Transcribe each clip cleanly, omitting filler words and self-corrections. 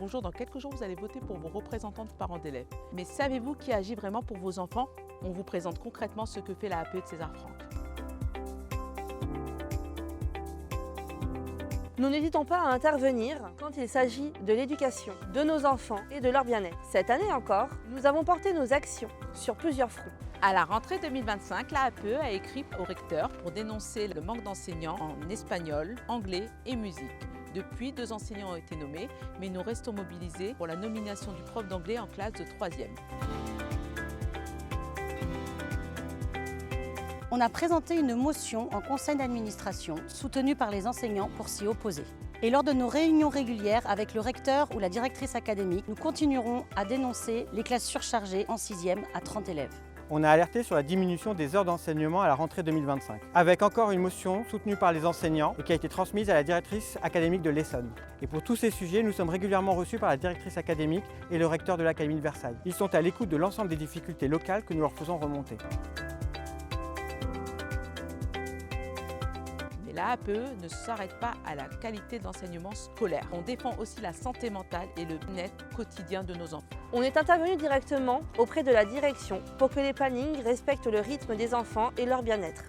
bonjour, dans quelques jours, vous allez voter pour vos représentants de parents d'élèves. Mais savez-vous qui agit vraiment pour vos enfants? On vous présente concrètement ce que fait la APE de César Franck. Nous n'hésitons pas à intervenir quand il s'agit de l'éducation de nos enfants et de leur bien-être. Cette année encore, nous avons porté nos actions sur plusieurs fronts. À la rentrée 2025, la APE a écrit au recteur pour dénoncer le manque d'enseignants en espagnol, anglais et musique. Depuis, 2 enseignants ont été nommés, mais nous restons mobilisés pour la nomination du prof d'anglais en classe de 3e. On a présenté une motion en conseil d'administration soutenue par les enseignants pour s'y opposer. Et lors de nos réunions régulières avec le recteur ou la directrice académique, nous continuerons à dénoncer les classes surchargées en 6e à 30 élèves. On a alerté sur la diminution des heures d'enseignement à la rentrée 2025, avec encore une motion soutenue par les enseignants et qui a été transmise à la directrice académique de l'Essonne. Et pour tous ces sujets, nous sommes régulièrement reçus par la directrice académique et le recteur de l'Académie de Versailles. Ils sont à l'écoute de l'ensemble des difficultés locales que nous leur faisons remonter. Mais la APE ne s'arrête pas à la qualité de l'enseignement scolaire. On défend aussi la santé mentale et le bien-être quotidien de nos enfants. On est intervenu directement auprès de la direction pour que les plannings respectent le rythme des enfants et leur bien-être.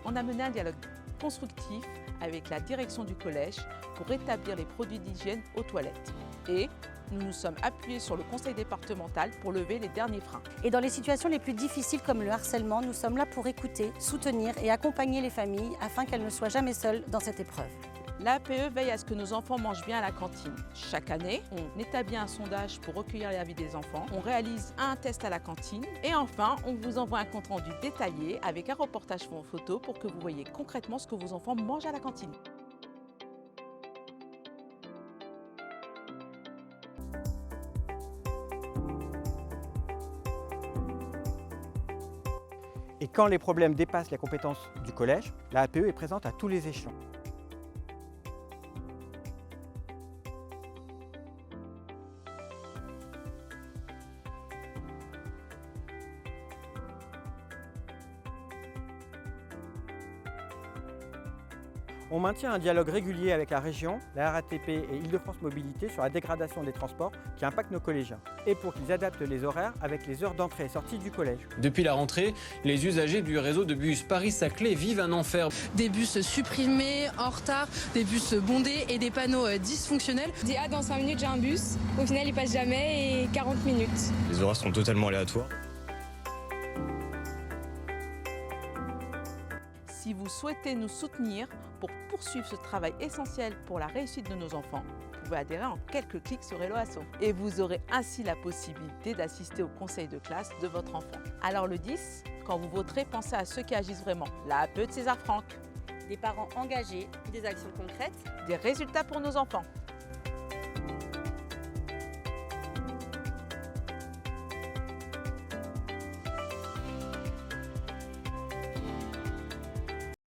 On a mené un dialogue constructif avec la direction du collège pour rétablir les produits d'hygiène aux toilettes. Et nous nous sommes appuyés sur le conseil départemental pour lever les derniers freins. Et dans les situations les plus difficiles comme le harcèlement, nous sommes là pour écouter, soutenir et accompagner les familles afin qu'elles ne soient jamais seules dans cette épreuve. L'APE veille à ce que nos enfants mangent bien à la cantine. Chaque année, on établit un sondage pour recueillir les avis des enfants, on réalise un test à la cantine et enfin, on vous envoie un compte-rendu détaillé avec un reportage photo pour que vous voyez concrètement ce que vos enfants mangent à la cantine. Et quand les problèmes dépassent les compétences du collège, la APE est présente à tous les échelons. On maintient un dialogue régulier avec la région, la RATP et Île-de-France Mobilité sur la dégradation des transports qui impactent nos collégiens et pour qu'ils adaptent les horaires avec les heures d'entrée et sortie du collège. Depuis la rentrée, les usagers du réseau de bus Paris-Saclay vivent un enfer. Des bus supprimés, en retard, des bus bondés et des panneaux dysfonctionnels. Je dis dans 5 minutes j'ai un bus, au final il passe jamais et 40 minutes. Les horaires sont totalement aléatoires. Si vous souhaitez nous soutenir pour poursuivre ce travail essentiel pour la réussite de nos enfants, vous pouvez adhérer en quelques clics sur Hello Asso. Et vous aurez ainsi la possibilité d'assister au conseil de classe de votre enfant. Alors le 10, quand vous voterez, pensez à ceux qui agissent vraiment. La APE de César Franck. Des parents engagés, des actions concrètes, Des résultats pour nos enfants.